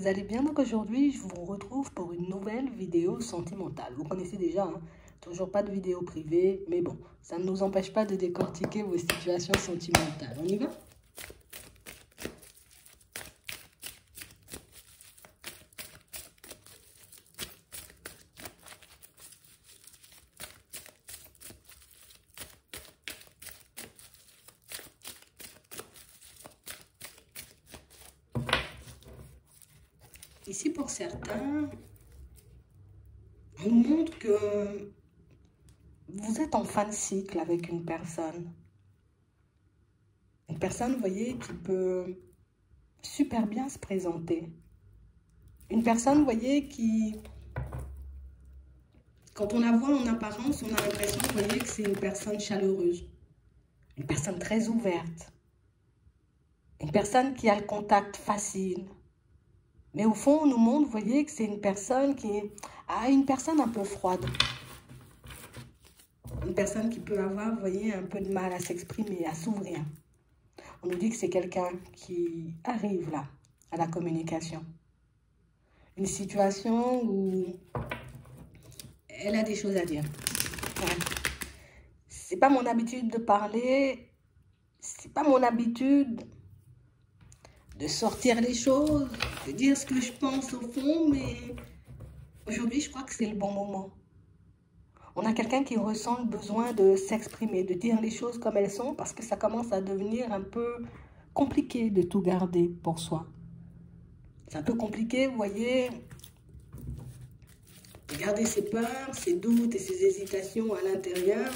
vous allez bien? Donc aujourd'hui, je vous retrouve pour une nouvelle vidéo sentimentale. Vous connaissez déjà, hein? Toujours pas de vidéo privée, mais bon, ça ne nous empêche pas de décortiquer vos situations sentimentales. On y va? Ici, pour certains, on nous montre que vous êtes en fin de cycle avec une personne. Une personne, vous voyez, qui peut super bien se présenter. Une personne, vous voyez, qui, quand on la voit en apparence, on a l'impression, vous voyez, que c'est une personne chaleureuse. Une personne très ouverte. Une personne qui a le contact facile. Mais au fond, on nous montre, vous voyez, que c'est une personne qui est une personne un peu froide. Une personne qui peut avoir, vous voyez, un peu de mal à s'exprimer, à s'ouvrir. On nous dit que c'est quelqu'un qui arrive là, à la communication. Une situation où elle a des choses à dire. Ouais. C'est pas mon habitude de parler, c'est pas mon habitude de sortir les choses, de dire ce que je pense au fond, mais aujourd'hui, je crois que c'est le bon moment. On a quelqu'un qui ressent le besoin de s'exprimer, de dire les choses comme elles sont, parce que ça commence à devenir un peu compliqué de tout garder pour soi. C'est un peu compliqué, vous voyez, de garder ses peurs, ses doutes et ses hésitations à l'intérieur.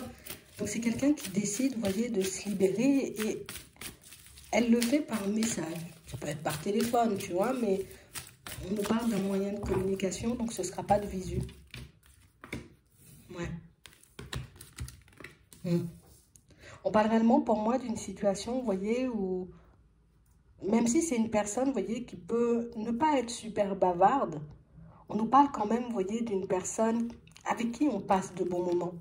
Donc c'est quelqu'un qui décide, vous voyez, de se libérer et elle le fait par message. Ça peut être par téléphone, tu vois, mais on nous parle d'un moyen de communication, donc ce ne sera pas de visu. Ouais. On parle réellement pour moi d'une situation, vous voyez, où même si c'est une personne, vous voyez, qui peut ne pas être super bavarde, on nous parle quand même, vous voyez, d'une personne avec qui on passe de bons moments.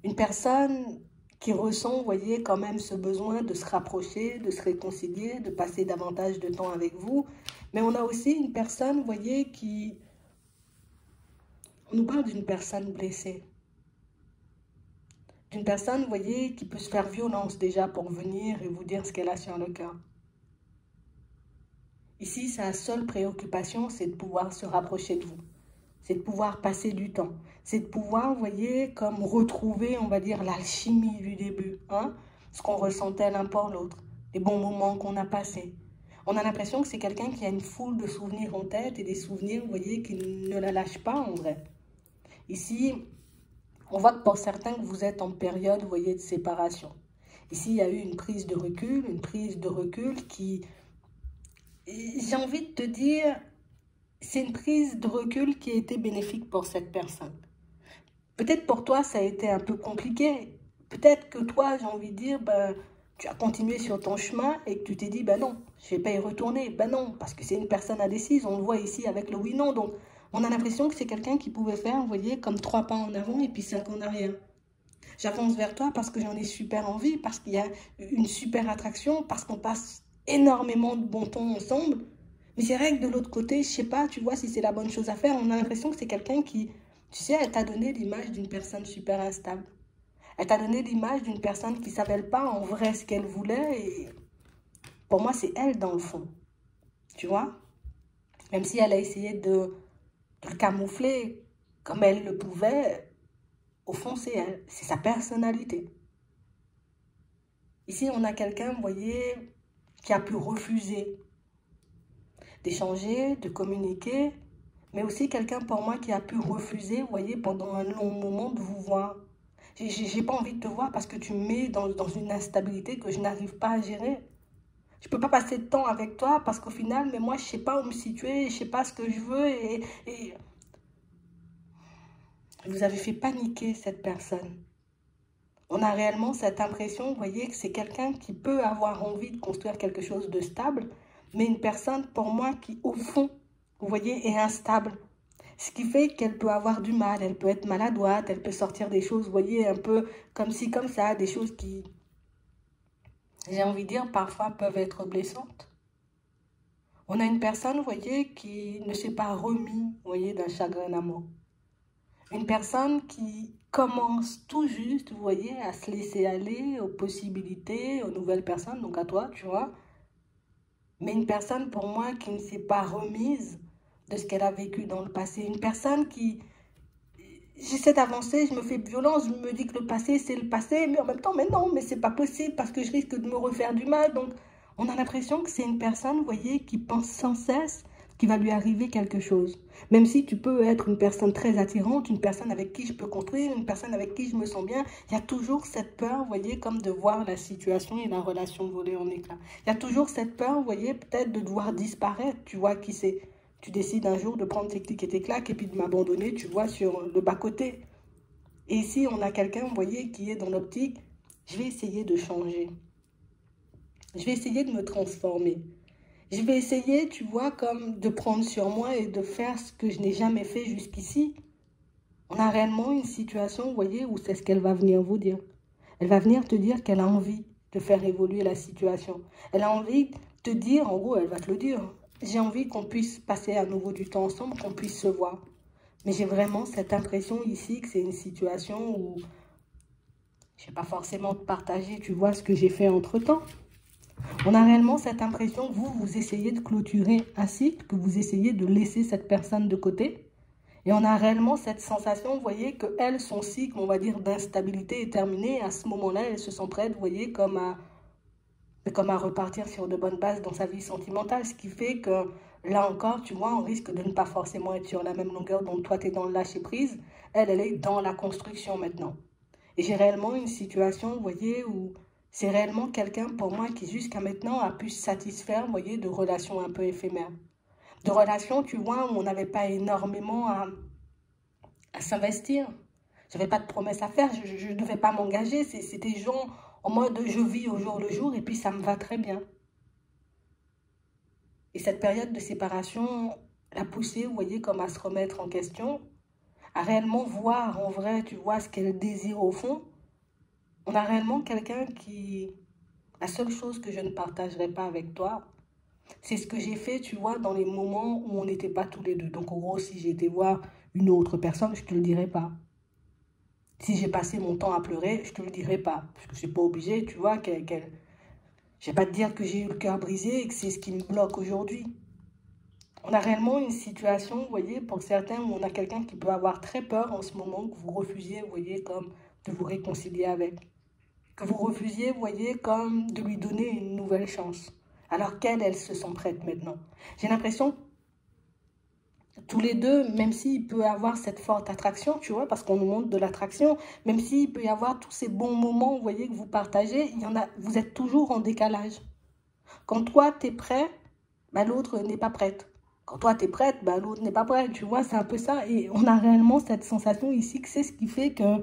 Une personne qui ressent, vous voyez, quand même ce besoin de se rapprocher, de se réconcilier, de passer davantage de temps avec vous. Mais on a aussi une personne, vous voyez, qui... On nous parle d'une personne blessée. D'une personne, vous voyez, qui peut se faire violence déjà pour venir et vous dire ce qu'elle a sur le cœur. Ici, sa seule préoccupation, c'est de pouvoir se rapprocher de vous. C'est de pouvoir passer du temps. C'est de pouvoir, vous voyez, comme retrouver, on va dire, l'alchimie du début. Hein? Ce qu'on ressentait l'un pour l'autre. Les bons moments qu'on a passés. On a l'impression que c'est quelqu'un qui a une foule de souvenirs en tête et des souvenirs, vous voyez, qui ne la lâchent pas en vrai. Ici, on voit que pour certains, vous êtes en période, vous voyez, de séparation. Ici, il y a eu une prise de recul qui... J'ai envie de te dire... C'est une prise de recul qui a été bénéfique pour cette personne. Peut-être pour toi, ça a été un peu compliqué. Peut-être que toi, j'ai envie de dire, tu as continué sur ton chemin et que tu t'es dit, non, je ne vais pas y retourner. Non, parce que c'est une personne indécise. On le voit ici avec le oui-non. Donc, on a l'impression que c'est quelqu'un qui pouvait faire, vous voyez, comme 3 pas en avant et puis 5 en arrière. J'avance vers toi parce que j'en ai super envie, parce qu'il y a une super attraction, parce qu'on passe énormément de bon temps ensemble. Mais c'est vrai que de l'autre côté, je sais pas, tu vois, si c'est la bonne chose à faire, on a l'impression que c'est quelqu'un qui, tu sais, elle t'a donné l'image d'une personne super instable. Elle t'a donné l'image d'une personne qui ne savait pas en vrai ce qu'elle voulait. Et pour moi, c'est elle dans le fond. Tu vois? Même si elle a essayé de le camoufler comme elle le pouvait, au fond, c'est elle. C'est sa personnalité. Ici, on a quelqu'un, vous voyez, qui a pu refuser d'échanger, de communiquer, mais aussi quelqu'un pour moi qui a pu refuser, vous voyez, pendant un long moment de vous voir. J'ai pas envie de te voir parce que tu me mets dans une instabilité que je n'arrive pas à gérer. Je peux pas passer de temps avec toi parce qu'au final, mais moi, je sais pas où me situer, je sais pas ce que je veux et vous avez fait paniquer cette personne. On a réellement cette impression, vous voyez, que c'est quelqu'un qui peut avoir envie de construire quelque chose de stable, mais une personne, pour moi, qui, au fond, vous voyez, est instable. Ce qui fait qu'elle peut avoir du mal, elle peut être maladroite, elle peut sortir des choses, vous voyez, un peu comme ci, comme ça, des choses qui, j'ai envie de dire, parfois peuvent être blessantes. On a une personne, vous voyez, qui ne s'est pas remis, vous voyez, d'un chagrin d'amour. Une personne qui commence tout juste, vous voyez, à se laisser aller aux possibilités, aux nouvelles personnes, donc à toi, tu vois. Mais une personne, pour moi, qui ne s'est pas remise de ce qu'elle a vécu dans le passé. Une personne qui... J'essaie d'avancer, je me fais violence, je me dis que le passé, c'est le passé, mais en même temps, mais non, mais c'est pas possible parce que je risque de me refaire du mal. Donc, on a l'impression que c'est une personne, vous voyez, qui pense sans cesse qu'il va lui arriver quelque chose. Même si tu peux être une personne très attirante, une personne avec qui je peux construire, une personne avec qui je me sens bien, il y a toujours cette peur, vous voyez, comme de voir la situation et la relation voler en éclats. Il y a toujours cette peur, vous voyez, peut-être de devoir disparaître, tu vois, qui c'est. Tu décides un jour de prendre tes clics et tes claques et puis de m'abandonner, tu vois, sur le bas-côté. Et ici, on a quelqu'un, vous voyez, qui est dans l'optique, je vais essayer de changer. Je vais essayer de me transformer. Je vais essayer, tu vois, comme de prendre sur moi et de faire ce que je n'ai jamais fait jusqu'ici. On a réellement une situation, vous voyez, où c'est ce qu'elle va venir vous dire. Elle va venir te dire qu'elle a envie de faire évoluer la situation. Elle a envie de te dire, en gros, elle va te le dire, j'ai envie qu'on puisse passer à nouveau du temps ensemble, qu'on puisse se voir. Mais j'ai vraiment cette impression ici que c'est une situation où je ne vais pas forcément te partager, tu vois, ce que j'ai fait entre-temps. On a réellement cette impression que vous essayez de clôturer un cycle, que vous essayez de laisser cette personne de côté. Et on a réellement cette sensation, vous voyez, que elle, son cycle, on va dire, d'instabilité est terminé. À ce moment-là, elle se sent prête, vous voyez, comme à repartir sur de bonnes bases dans sa vie sentimentale. Ce qui fait que, là encore, tu vois, on risque de ne pas forcément être sur la même longueur dont toi, tu es dans le lâcher-prise. Elle est dans la construction maintenant. Et j'ai réellement une situation, vous voyez, où c'est réellement quelqu'un, pour moi, qui jusqu'à maintenant a pu se satisfaire, vous voyez, de relations un peu éphémères. De relations, tu vois, où on n'avait pas énormément à s'investir. Je n'avais pas de promesses à faire, je ne devais pas m'engager. C'était genre en mode je vis au jour le jour et puis ça me va très bien. Et cette période de séparation l'a poussée, vous voyez, comme à se remettre en question, à réellement voir en vrai, tu vois, ce qu'elle désire au fond. On a réellement quelqu'un qui... La seule chose que je ne partagerai pas avec toi, c'est ce que j'ai fait, tu vois, dans les moments où on n'était pas tous les deux. Donc, en gros, si j'ai été voir une autre personne, je ne te le dirai pas. Si j'ai passé mon temps à pleurer, je ne te le dirai pas. Parce que je ne suis pas obligée, tu vois, je ne vais pas te dire que j'ai eu le cœur brisé et que c'est ce qui me bloque aujourd'hui. On a réellement une situation, vous voyez, pour certains, où on a quelqu'un qui peut avoir très peur en ce moment, que vous refusiez, vous voyez, comme de vous réconcilier avec. Que vous refusiez, vous voyez, comme de lui donner une nouvelle chance. Alors qu'elle, elle se sent prête maintenant. J'ai l'impression, tous les deux, même s'il peut y avoir cette forte attraction, tu vois, parce qu'on nous montre de l'attraction, même s'il peut y avoir tous ces bons moments, vous voyez, que vous partagez, il y en a, vous êtes toujours en décalage. Quand toi, tu es prêt, bah, l'autre n'est pas prête. Quand toi, tu es prête, bah, l'autre n'est pas prêt. Tu vois, c'est un peu ça. Et on a réellement cette sensation ici que c'est ce qui fait que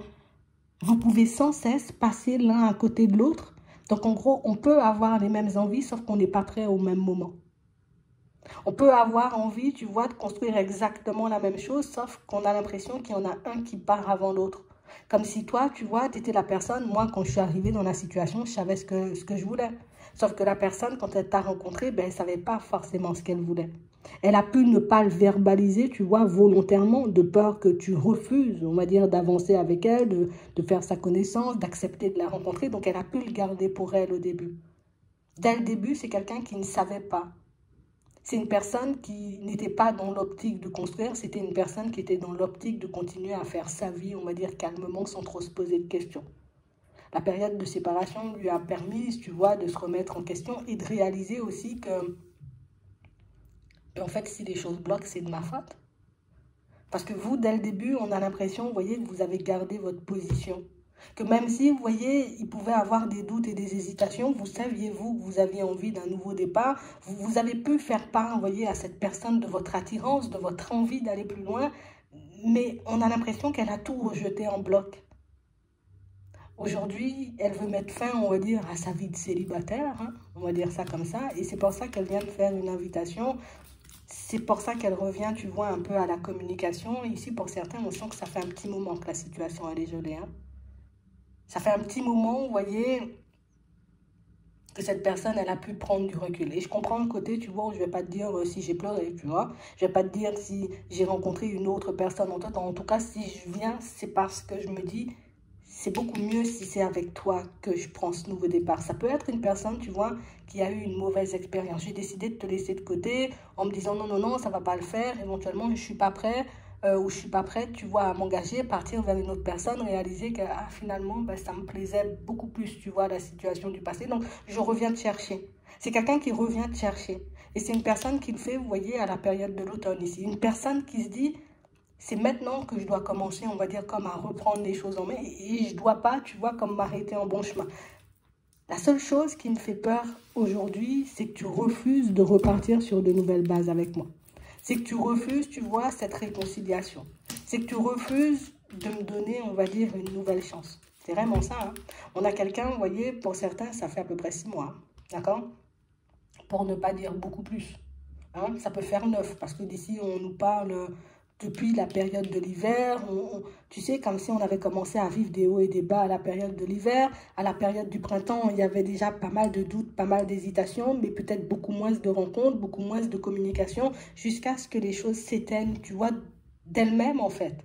vous pouvez sans cesse passer l'un à côté de l'autre. Donc, en gros, on peut avoir les mêmes envies, sauf qu'on n'est pas prêt au même moment. On peut avoir envie, tu vois, de construire exactement la même chose, sauf qu'on a l'impression qu'il y en a un qui part avant l'autre. Comme si toi, tu vois, tu étais la personne, moi, quand je suis arrivée dans la situation, je savais ce que je voulais. Sauf que la personne, quand elle t'a rencontré, ben, elle ne savait pas forcément ce qu'elle voulait. Elle a pu ne pas le verbaliser, tu vois, volontairement, de peur que tu refuses, on va dire, d'avancer avec elle, de faire sa connaissance, d'accepter de la rencontrer. Donc, elle a pu le garder pour elle au début. Dès le début, c'est quelqu'un qui ne savait pas. C'est une personne qui n'était pas dans l'optique de construire, c'était une personne qui était dans l'optique de continuer à faire sa vie, on va dire, calmement, sans trop se poser de questions. La période de séparation lui a permis, tu vois, de se remettre en question et de réaliser aussi que, en fait, si les choses bloquent, c'est de ma faute. Parce que vous, dès le début, on a l'impression, vous voyez, que vous avez gardé votre position. Que même si, vous voyez, il pouvait avoir des doutes et des hésitations, vous saviez, vous, que vous aviez envie d'un nouveau départ. Vous avez pu faire part, vous voyez, à cette personne de votre attirance, de votre envie d'aller plus loin. Mais on a l'impression qu'elle a tout rejeté en bloc. Aujourd'hui, elle veut mettre fin, on va dire, à sa vie de célibataire, hein, on va dire ça comme ça. Et c'est pour ça qu'elle vient de faire une invitation. C'est pour ça qu'elle revient, tu vois, un peu à la communication. Ici, pour certains, on sent que ça fait un petit moment que la situation elle est gelée. Hein. Ça fait un petit moment, vous voyez, que cette personne, elle a pu prendre du recul. Et je comprends le côté, tu vois, où je vais pas te dire si j'ai pleuré, tu vois. Je vais pas te dire si j'ai rencontré une autre personne. En tout cas, si je viens, c'est parce que je me dis, c'est beaucoup mieux si c'est avec toi que je prends ce nouveau départ. Ça peut être une personne, tu vois, qui a eu une mauvaise expérience. J'ai décidé de te laisser de côté en me disant non, non, non, ça va pas le faire. Éventuellement, je suis pas prêt ou je suis pas prête, tu vois, à m'engager, partir vers une autre personne, réaliser que finalement, ben, ça me plaisait beaucoup plus, tu vois, la situation du passé. Donc, je reviens te chercher. C'est quelqu'un qui revient te chercher. Et c'est une personne qui le fait, vous voyez, à la période de l'automne ici. Une personne qui se dit, c'est maintenant que je dois commencer, on va dire, comme à reprendre les choses en main. Et je dois pas, tu vois, comme m'arrêter en bon chemin. La seule chose qui me fait peur aujourd'hui, c'est que tu refuses de repartir sur de nouvelles bases avec moi. C'est que tu refuses, tu vois, cette réconciliation. C'est que tu refuses de me donner, on va dire, une nouvelle chance. C'est vraiment ça. Hein. On a quelqu'un, vous voyez, pour certains, ça fait à peu près 6 mois. D'accord? Pour ne pas dire beaucoup plus. Hein? Ça peut faire 9, parce que d'ici, on nous parle depuis la période de l'hiver. Tu sais, comme si on avait commencé à vivre des hauts et des bas à la période de l'hiver. À la période du printemps, il y avait déjà pas mal de doutes, pas mal d'hésitations, mais peut-être beaucoup moins de rencontres, beaucoup moins de communication, jusqu'à ce que les choses s'éteignent, tu vois, d'elles-mêmes en fait.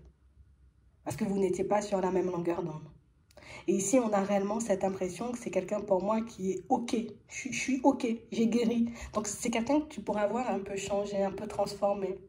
Parce que vous n'étiez pas sur la même longueur d'onde. Et ici, on a réellement cette impression que c'est quelqu'un pour moi qui est OK. Je suis OK, j'ai guéri. Donc, c'est quelqu'un que tu pourras voir un peu changé, un peu transformé.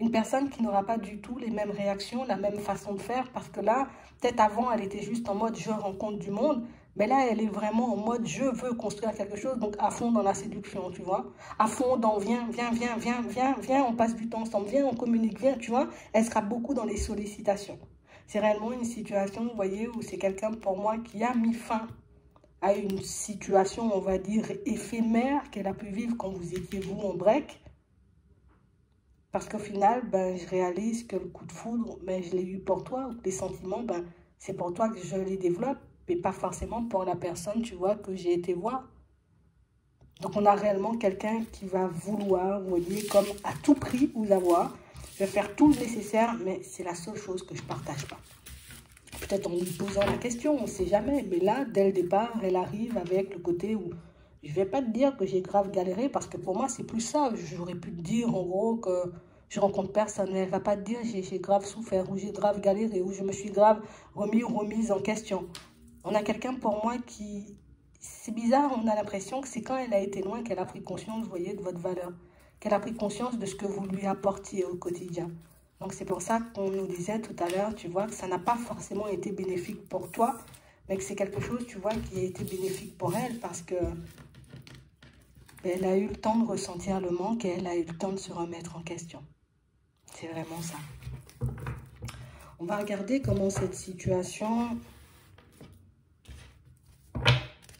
Une personne qui n'aura pas du tout les mêmes réactions, la même façon de faire, parce que là, peut-être avant, elle était juste en mode « je rencontre du monde », mais là, elle est vraiment en mode « je veux construire quelque chose », donc à fond dans la séduction, tu vois. À fond dans « viens, viens, viens, viens, viens, viens, on passe du temps ensemble, viens, on communique, viens », tu vois. Elle sera beaucoup dans les sollicitations. C'est réellement une situation, vous voyez, où c'est quelqu'un pour moi qui a mis fin à une situation, on va dire, éphémère qu'elle a pu vivre quand vous étiez, vous, en break. Parce qu'au final, ben, je réalise que le coup de foudre, ben, je l'ai eu pour toi. Les sentiments, ben, c'est pour toi que je les développe. Et pas forcément pour la personne, tu vois, que j'ai été voir. Donc, on a réellement quelqu'un qui va vouloir, vous voyez, comme à tout prix vous avoir. Je vais faire tout le nécessaire, mais c'est la seule chose que je ne partage pas. Peut-être en lui posant la question, on ne sait jamais. Mais là, dès le départ, elle arrive avec le côté où je ne vais pas te dire que j'ai grave galéré, parce que pour moi, c'est plus ça. J'aurais pu te dire, en gros, que je rencontre personne. Mais elle ne va pas te dire j'ai grave souffert, ou j'ai grave galéré, ou je me suis grave remis ou remise en question. On a quelqu'un pour moi qui... C'est bizarre, on a l'impression que c'est quand elle a été loin qu'elle a pris conscience, vous voyez, de votre valeur. Qu'elle a pris conscience de ce que vous lui apportiez au quotidien. Donc c'est pour ça qu'on nous disait tout à l'heure, tu vois, que ça n'a pas forcément été bénéfique pour toi, mais que c'est quelque chose, tu vois, qui a été bénéfique pour elle, parce que elle a eu le temps de ressentir le manque et elle a eu le temps de se remettre en question. C'est vraiment ça. On va regarder comment cette situation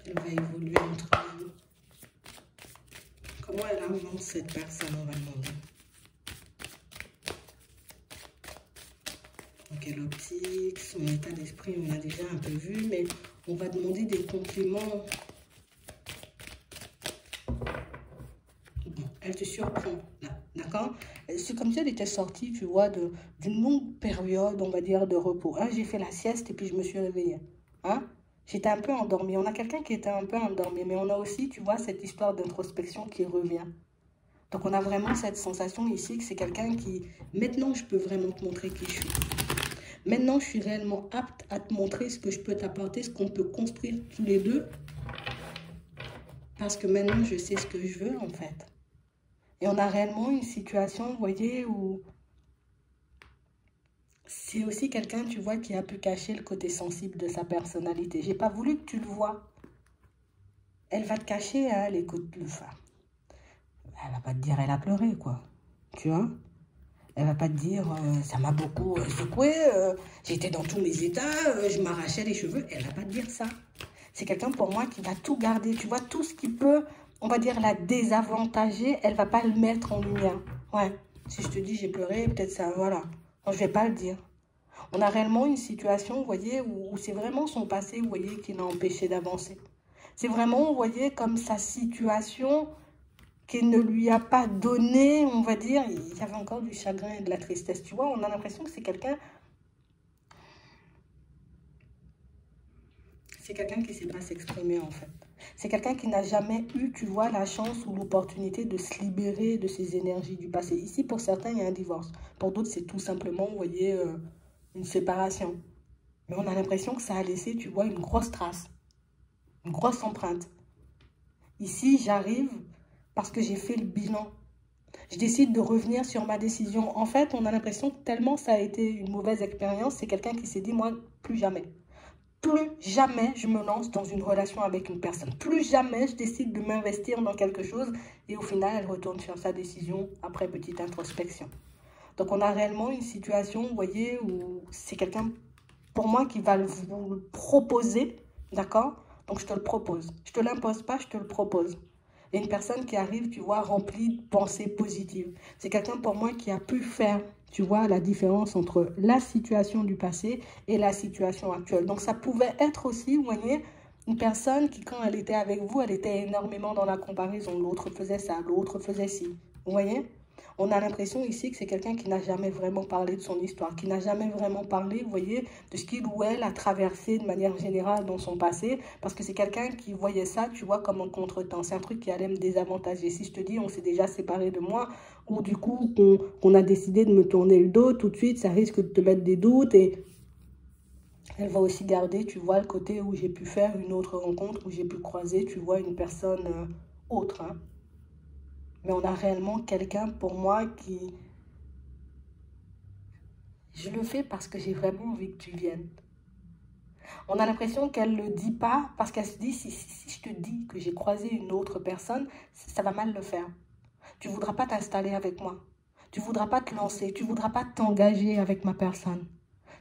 elle va évoluer entre vous. Comment elle invente cette personne, on va demander. Dans quelle optique, son état d'esprit, on a déjà un peu vu, mais on va demander des compliments. Bon, elle te surprend, là, d'accord? C'est comme si elle était sortie, tu vois, d'une longue période, on va dire, de repos. Hein, j'ai fait la sieste et puis je me suis réveillée. Hein? J'étais un peu endormie. On a quelqu'un qui était un peu endormi, mais on a aussi, tu vois, cette histoire d'introspection qui revient. Donc, on a vraiment cette sensation ici que c'est quelqu'un qui... Maintenant, je peux vraiment te montrer qui je suis. Maintenant, je suis réellement apte à te montrer ce que je peux t'apporter, ce qu'on peut construire tous les deux. Parce que maintenant, je sais ce que je veux, en fait. Et on a réellement une situation, vous voyez, où... C'est aussi quelqu'un, tu vois, qui a pu cacher le côté sensible de sa personnalité. J'ai pas voulu que tu le vois. Elle va te cacher, hein, les côtés de femme. Elle va pas te dire, elle a pleuré, quoi. Tu vois? Elle va pas te dire, ça m'a beaucoup secoué, j'étais dans tous mes états, je m'arrachais les cheveux. Elle va pas te dire ça. C'est quelqu'un pour moi qui va tout garder. Tu vois, tout ce qui peut, on va dire, la désavantager, elle va pas le mettre en lumière. Ouais, si je te dis j'ai pleuré, peut-être ça, voilà. Non, je vais pas le dire. On a réellement une situation, vous voyez, où c'est vraiment son passé, vous voyez, qui l'a empêché d'avancer. C'est vraiment, vous voyez, comme sa situation qui ne lui a pas donné, on va dire, il y avait encore du chagrin et de la tristesse. Tu vois, on a l'impression que c'est quelqu'un... C'est quelqu'un qui ne sait pas s'exprimer, en fait. C'est quelqu'un qui n'a jamais eu, tu vois, la chance ou l'opportunité de se libérer de ses énergies du passé. Ici, pour certains, il y a un divorce. Pour d'autres, c'est tout simplement, vous voyez, une séparation. Mais on a l'impression que ça a laissé, tu vois, une grosse trace, une grosse empreinte. Ici, j'arrive parce que j'ai fait le bilan. Je décide de revenir sur ma décision. En fait, on a l'impression que tellement ça a été une mauvaise expérience, c'est quelqu'un qui s'est dit, moi, plus jamais. Plus jamais je me lance dans une relation avec une personne. Plus jamais je décide de m'investir dans quelque chose. Et au final, elle retourne sur sa décision après petite introspection. Donc, on a réellement une situation, vous voyez, où c'est quelqu'un, pour moi, qui va vous le proposer, d'accord? Donc, je te le propose. Je ne te l'impose pas, je te le propose. Et une personne qui arrive, tu vois, remplie de pensées positives. C'est quelqu'un pour moi qui a pu faire, tu vois, la différence entre la situation du passé et la situation actuelle. Donc ça pouvait être aussi, vous voyez, une personne qui, quand elle était avec vous, elle était énormément dans la comparaison. L'autre faisait ça, l'autre faisait ci. Vous voyez? On a l'impression ici que c'est quelqu'un qui n'a jamais vraiment parlé de son histoire, qui n'a jamais vraiment parlé, vous voyez, de ce qu'il ou elle a traversé de manière générale dans son passé, parce que c'est quelqu'un qui voyait ça, tu vois, comme un contretemps. C'est un truc qui allait me désavantager. Si je te dis, on s'est déjà séparé de moi, ou du coup, qu'on a décidé de me tourner le dos, tout de suite, ça risque de te mettre des doutes et elle va aussi garder, tu vois, le côté où j'ai pu faire une autre rencontre, où j'ai pu croiser, tu vois, une personne autre, hein. Mais on a réellement quelqu'un pour moi qui... Je le fais parce que j'ai vraiment envie que tu viennes. On a l'impression qu'elle ne le dit pas parce qu'elle se dit, si je te dis que j'ai croisé une autre personne, ça va mal le faire. Tu ne voudras pas t'installer avec moi. Tu ne voudras pas te lancer. Tu ne voudras pas t'engager avec ma personne.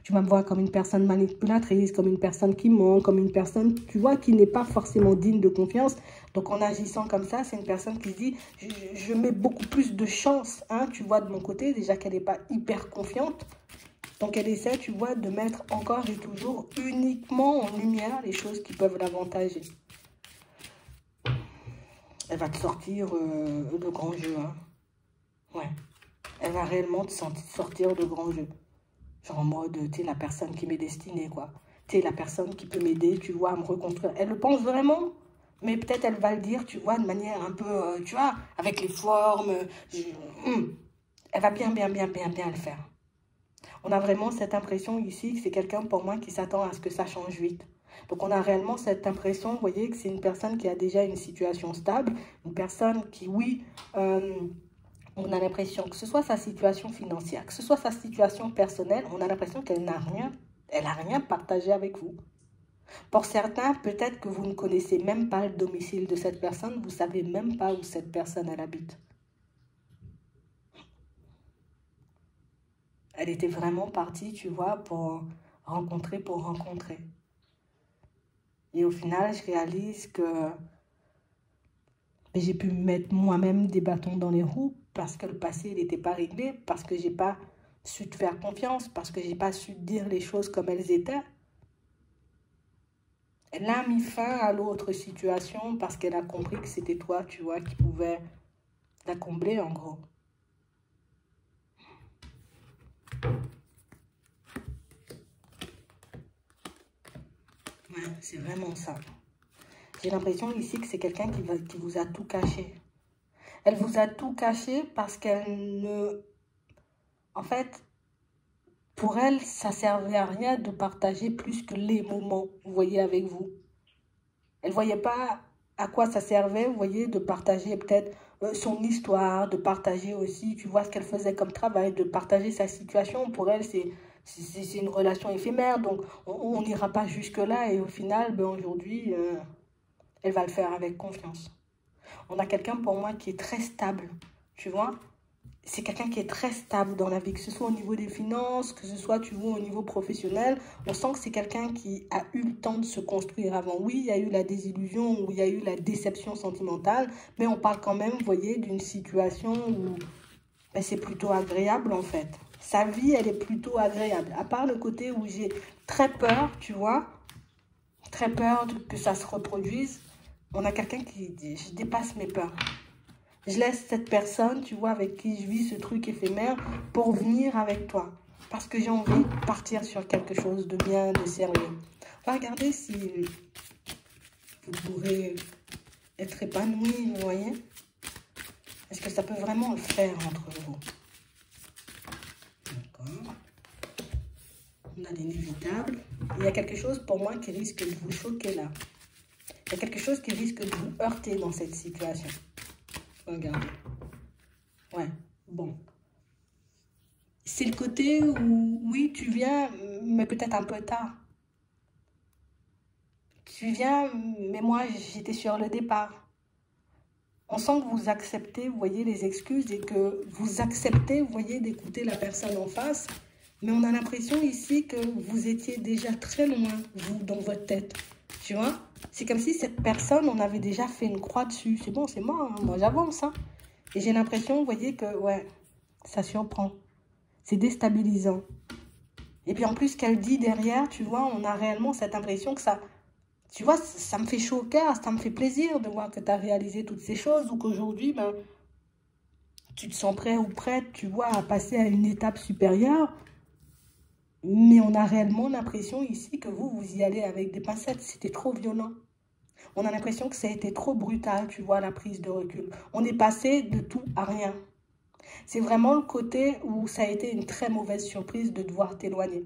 Tu vas me voir comme une personne manipulatrice, comme une personne qui ment, comme une personne, tu vois, qui n'est pas forcément digne de confiance. Donc, en agissant comme ça, c'est une personne qui se dit, je mets beaucoup plus de chance, hein, tu vois, de mon côté, déjà qu'elle n'est pas hyper confiante. Donc, elle essaie, tu vois, de mettre encore et toujours uniquement en lumière les choses qui peuvent l'avantager. Elle va te sortir de grands jeux, hein. Ouais. Elle va réellement te sortir de grands jeux. Genre en mode, tu es la personne qui m'est destinée, quoi. Tu es la personne qui peut m'aider, tu vois, à me reconstruire. Elle le pense vraiment, mais peut-être elle va le dire, tu vois, de manière un peu, tu vois, avec les formes. Elle va bien le faire. On a vraiment cette impression ici que c'est quelqu'un pour moi qui s'attend à ce que ça change vite. Donc on a réellement cette impression, vous voyez, que c'est une personne qui a déjà une situation stable, une personne qui, oui, on a l'impression que ce soit sa situation financière, que ce soit sa situation personnelle, on a l'impression qu'elle n'a rien, elle n'a rien partagé avec vous. Pour certains, peut-être que vous ne connaissez même pas le domicile de cette personne, vous ne savez même pas où cette personne elle habite. Elle était vraiment partie, tu vois, pour rencontrer. Et au final, je réalise que j'ai pu mettre moi-même des bâtons dans les roues parce que le passé n'était pas réglé, parce que je n'ai pas su te faire confiance, parce que je n'ai pas su te dire les choses comme elles étaient. Elle a mis fin à l'autre situation parce qu'elle a compris que c'était toi, tu vois, qui pouvais la combler en gros. Ouais, c'est vraiment ça. J'ai l'impression ici que c'est quelqu'un qui vous a tout caché. Elle vous a tout caché parce qu'elle ne... En fait, pour elle, ça ne servait à rien de partager plus que les moments, vous voyez, avec vous. Elle ne voyait pas à quoi ça servait, vous voyez, de partager peut-être son histoire, de partager aussi, tu vois, ce qu'elle faisait comme travail, de partager sa situation. Pour elle, c'est une relation éphémère, donc on n'ira pas jusque-là. Et au final, ben, aujourd'hui, elle va le faire avec confiance. On a quelqu'un pour moi qui est très stable, tu vois. C'est quelqu'un qui est très stable dans la vie, que ce soit au niveau des finances, que ce soit, tu vois, au niveau professionnel. On sent que c'est quelqu'un qui a eu le temps de se construire avant. Oui, il y a eu la désillusion ou il y a eu la déception sentimentale, mais on parle quand même, vous voyez, d'une situation où ben, c'est plutôt agréable, en fait. Sa vie, elle est plutôt agréable. À part le côté où j'ai très peur, tu vois, très peur que ça se reproduise. On a quelqu'un qui dit, je dépasse mes peurs. Je laisse cette personne, tu vois, avec qui je vis ce truc éphémère pour venir avec toi. Parce que j'ai envie de partir sur quelque chose de bien, de sérieux. On va regarder si vous pourrez être épanoui, vous voyez? Est-ce que ça peut vraiment le faire entre vous? D'accord. On a l'inévitable. Il y a quelque chose pour moi qui risque de vous choquer là. Il y a quelque chose qui risque de vous heurter dans cette situation. Regardez. Ouais, bon. C'est le côté où, oui, tu viens, mais peut-être un peu tard. Tu viens, mais moi, j'étais sur le départ. On sent que vous acceptez, vous voyez, les excuses et que vous acceptez, vous voyez, d'écouter la personne en face. Mais on a l'impression ici que vous étiez déjà très loin, vous, dans votre tête. Tu vois? C'est comme si cette personne, on avait déjà fait une croix dessus. C'est bon, c'est mort, hein, moi j'avance. Hein. Et j'ai l'impression, vous voyez, que, ouais, ça surprend. C'est déstabilisant. Et puis en plus, qu'elle dit derrière, tu vois, on a réellement cette impression que ça... Tu vois, ça me fait chaud au cœur, ça me fait plaisir de voir que tu as réalisé toutes ces choses ou qu'aujourd'hui, ben, tu te sens prêt ou prête, tu vois, à passer à une étape supérieure. Mais on a réellement l'impression ici que vous y allez avec des pincettes. C'était trop violent. On a l'impression que ça a été trop brutal, tu vois, la prise de recul. On est passé de tout à rien. C'est vraiment le côté où ça a été une très mauvaise surprise de devoir t'éloigner.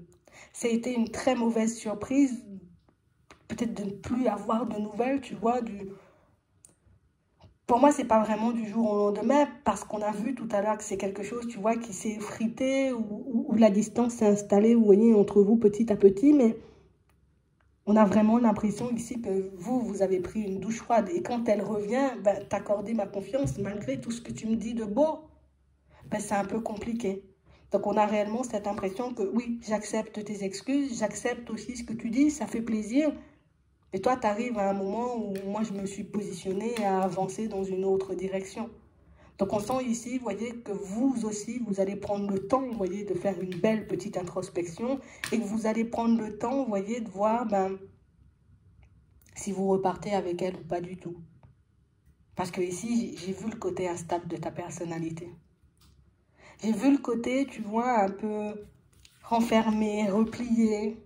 Ça a été une très mauvaise surprise, peut-être de ne plus avoir de nouvelles, tu vois, Pour moi, c'est pas vraiment du jour au lendemain, parce qu'on a vu tout à l'heure que c'est quelque chose, tu vois, qui s'est effrité, où la distance s'est installée, vous voyez, entre vous petit à petit, mais on a vraiment l'impression ici que vous avez pris une douche froide. Et quand elle revient, ben, t'accorder ma confiance, malgré tout ce que tu me dis de beau, ben, c'est un peu compliqué. Donc, on a réellement cette impression que, oui, j'accepte tes excuses, j'accepte aussi ce que tu dis, ça fait plaisir. Et toi, tu arrives à un moment où moi, je me suis positionnée à avancer dans une autre direction. Donc, on sent ici, vous voyez, que vous aussi, vous allez prendre le temps, vous voyez, de faire une belle petite introspection et que vous allez prendre le temps, vous voyez, de voir ben, si vous repartez avec elle ou pas du tout. Parce que ici, j'ai vu le côté instable de ta personnalité. J'ai vu le côté, tu vois, un peu renfermé, replié.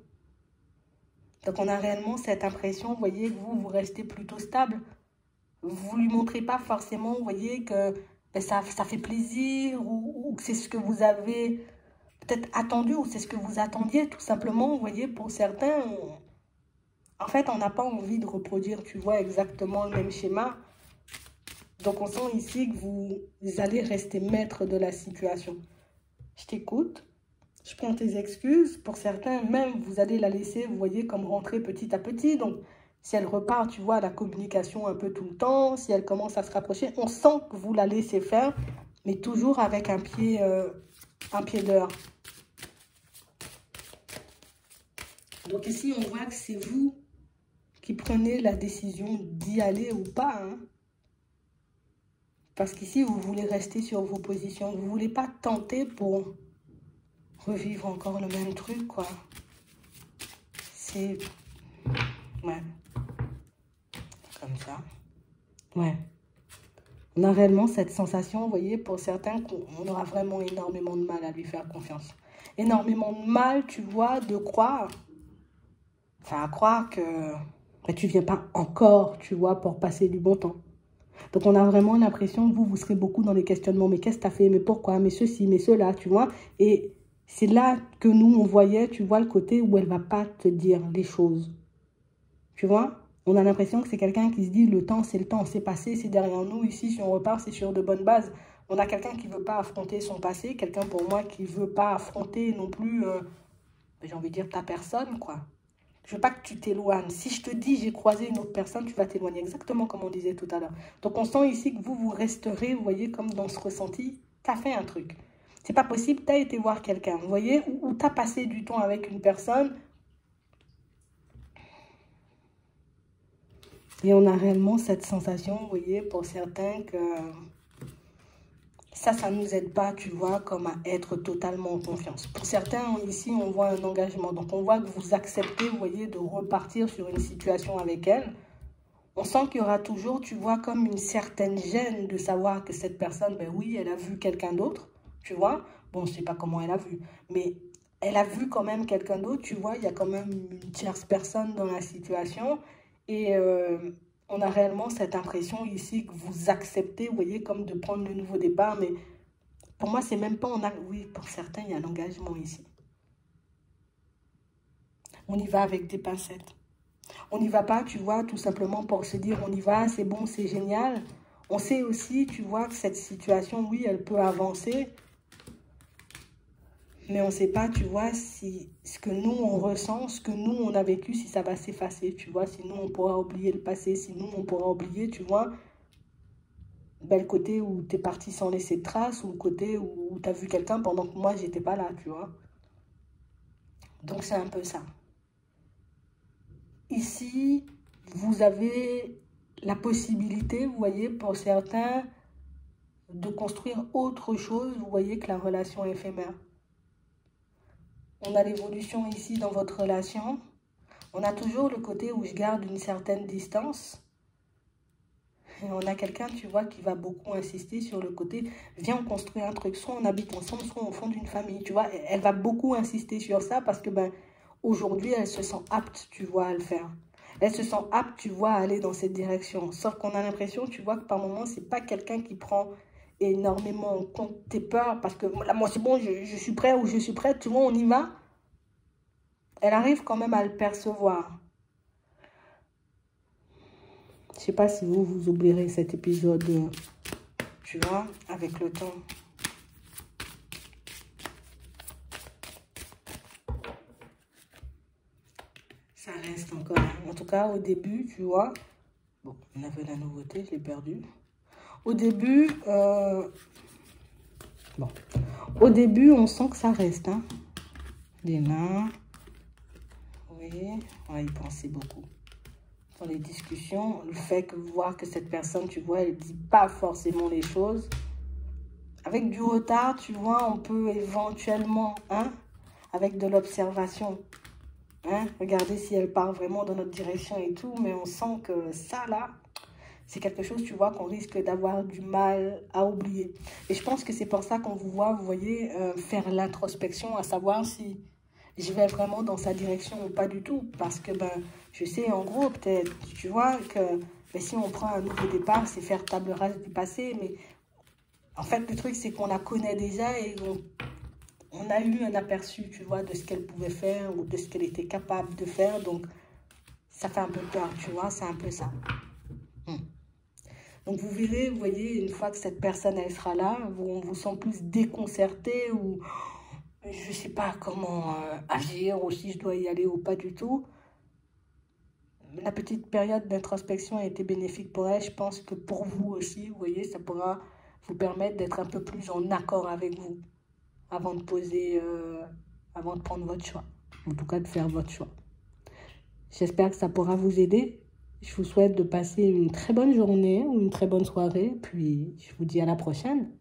Donc, on a réellement cette impression, vous voyez, que vous restez plutôt stable. Vous ne lui montrez pas forcément, vous voyez, que ben, ça fait plaisir ou que c'est ce que vous avez peut-être attendu ou c'est ce que vous attendiez tout simplement, vous voyez, pour certains. En fait, on n'a pas envie de reproduire, tu vois, exactement le même schéma. Donc, on sent ici que vous allez rester maître de la situation. Je t'écoute. Je prends tes excuses. Pour certains, même, vous allez la laisser, vous voyez, comme rentrer petit à petit. Donc, si elle repart, tu vois, la communication un peu tout le temps, si elle commence à se rapprocher, on sent que vous la laissez faire, mais toujours avec un pied dehors. Donc ici, on voit que c'est vous qui prenez la décision d'y aller ou pas. Hein. Parce qu'ici, vous voulez rester sur vos positions. Vous ne voulez pas tenter pour revivre encore le même truc, quoi. C'est... Ouais. Comme ça. Ouais. On a réellement cette sensation, vous voyez, pour certains, qu'on aura vraiment énormément de mal à lui faire confiance. Énormément de mal, tu vois, de croire. Enfin, à croire que ben, tu ne viens pas encore, tu vois, pour passer du bon temps. Donc, on a vraiment l'impression que vous serez beaucoup dans les questionnements. Mais qu'est-ce que tu as fait? Mais pourquoi? Mais ceci, mais cela, tu vois. Et c'est là que nous, on voyait, tu vois, le côté où elle ne va pas te dire les choses. Tu vois? On a l'impression que c'est quelqu'un qui se dit, le temps, c'est passé, c'est derrière nous. Ici, si on repart, c'est sur de bonnes bases. On a quelqu'un qui ne veut pas affronter son passé. Quelqu'un, pour moi, qui ne veut pas affronter non plus, j'ai envie de dire, ta personne, quoi. Je veux pas que tu t'éloignes. Si je te dis, j'ai croisé une autre personne, tu vas t'éloigner. Exactement comme on disait tout à l'heure. Donc, on sent ici que vous resterez, vous voyez, comme dans ce ressenti. Tu as fait un truc. C'est pas possible, tu as été voir quelqu'un, vous voyez, ou tu as passé du temps avec une personne. Et on a réellement cette sensation, vous voyez, pour certains que ça ne nous aide pas, tu vois, comme à être totalement en confiance. Pour certains, ici, on voit un engagement. Donc, on voit que vous acceptez, vous voyez, de repartir sur une situation avec elle. On sent qu'il y aura toujours, tu vois, comme une certaine gêne de savoir que cette personne, ben oui, elle a vu quelqu'un d'autre, tu vois. Bon, je ne sais pas comment elle a vu, mais elle a vu quand même quelqu'un d'autre, tu vois. Il y a quand même une tierce personne dans la situation. Et on a réellement cette impression ici que vous acceptez, vous voyez, comme de prendre le nouveau départ. Mais pour moi, c'est même pas... Oui, pour certains, il y a l'engagement ici. On y va avec des pincettes. On n'y va pas, tu vois, tout simplement pour se dire on y va, c'est bon, c'est génial. On sait aussi, tu vois, que cette situation, oui, elle peut avancer. Mais on ne sait pas, tu vois, si ce que nous, on ressent, ce que nous, on a vécu, si ça va s'effacer, tu vois. Si nous, on pourra oublier le passé, si nous, on pourra oublier, tu vois, ben, le côté où tu es parti sans laisser de traces, ou le côté où tu as vu quelqu'un pendant que moi, j'étais pas là, tu vois. Donc, c'est un peu ça. Ici, vous avez la possibilité, vous voyez, pour certains, de construire autre chose, vous voyez, que la relation éphémère. On a l'évolution ici dans votre relation. On a toujours le côté où je garde une certaine distance. Et on a quelqu'un, tu vois, qui va beaucoup insister sur le côté, viens, on construit un truc, soit on habite ensemble, soit on fonde une famille, tu vois. Elle va beaucoup insister sur ça parce que, ben, aujourd'hui, elle se sent apte, tu vois, à le faire. Elle se sent apte, tu vois, à aller dans cette direction. Sauf qu'on a l'impression, tu vois, que par moments, c'est pas quelqu'un qui prend énormément en compte tes peurs parce que là, moi, c'est bon, je suis prêt ou je suis prête, tu vois, on y va. Elle arrive quand même à le percevoir. Je sais pas si vous oublierez cet épisode, tu vois, avec le temps. Ça reste encore. En tout cas, au début, tu vois. Bon, on avait la nouveauté, je l'ai perdue. Au début, bon. Au début, on sent que ça reste, hein. Les mains. Oui, on va y penser beaucoup. Dans les discussions, le fait que voir que cette personne, tu vois, elle ne dit pas forcément les choses. Avec du retard, tu vois, on peut éventuellement, hein, avec de l'observation, hein, regarder si elle part vraiment dans notre direction et tout, mais on sent que ça, là, c'est quelque chose, tu vois, qu'on risque d'avoir du mal à oublier. Et je pense que c'est pour ça qu'on vous voit, vous voyez, faire l'introspection, à savoir si je vais vraiment dans sa direction ou pas du tout. Parce que, ben, je sais, en gros, peut-être, tu vois, que ben, si on prend un nouveau départ, c'est faire table rase du passé. Mais en fait, le truc, c'est qu'on la connaît déjà et on a eu un aperçu, tu vois, de ce qu'elle pouvait faire ou de ce qu'elle était capable de faire. Donc, ça fait un peu peur, tu vois, c'est un peu ça. Donc, vous verrez, vous voyez, une fois que cette personne, elle sera là, on vous sent plus déconcerté ou je ne sais pas comment agir ou si je dois y aller ou pas du tout. La petite période d'introspection a été bénéfique pour elle. Je pense que pour vous aussi, vous voyez, ça pourra vous permettre d'être un peu plus en accord avec vous avant de avant de prendre votre choix. En tout cas, de faire votre choix. J'espère que ça pourra vous aider. Je vous souhaite de passer une très bonne journée ou une très bonne soirée. Puis, je vous dis à la prochaine.